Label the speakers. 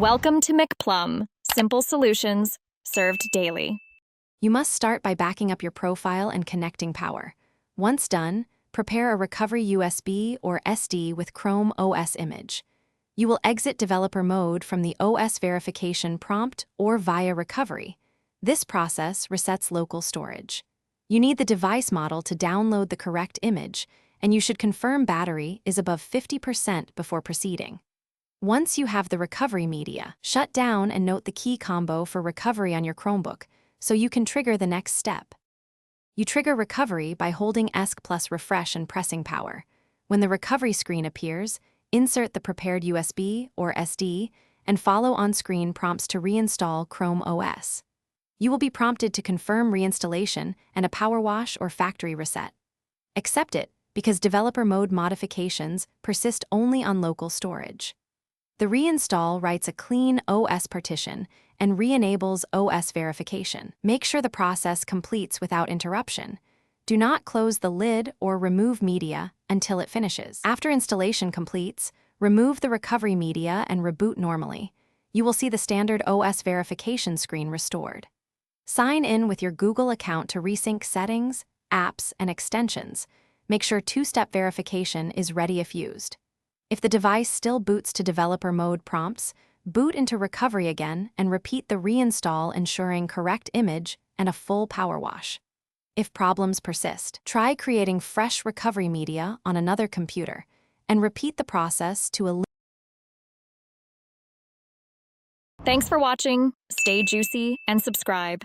Speaker 1: Welcome to McPlum, simple solutions served daily.
Speaker 2: You must start by backing up your profile and connecting power. Once done, prepare a recovery USB or SD with Chrome OS image. You will exit developer mode from the OS verification prompt or via recovery. This process resets local storage. You need the device model to download the correct image, and you should confirm battery is above 50% before proceeding. Once you have the recovery media, shut down and note the key combo for recovery on your Chromebook, so you can trigger the next step. You trigger recovery by holding ESC plus refresh and pressing power. When the recovery screen appears, insert the prepared USB or SD and follow on-screen prompts to reinstall Chrome OS. You will be prompted to confirm reinstallation and a power wash or factory reset. Accept it, because developer mode modifications persist only on local storage. The reinstall writes a clean OS partition and re-enables OS verification. Make sure the process completes without interruption. Do not close the lid or remove media until it finishes. After installation completes, remove the recovery media and reboot normally. You will see the standard OS verification screen restored. Sign in with your Google account to resync settings, apps, and extensions. Make sure two-step verification is ready if used. If the device still boots to developer mode prompts, boot into recovery again and repeat the reinstall, ensuring correct image and a full power wash. If problems persist, try creating fresh recovery media on another computer and repeat the process to a.
Speaker 1: Thanks for watching. Stay juicy and subscribe.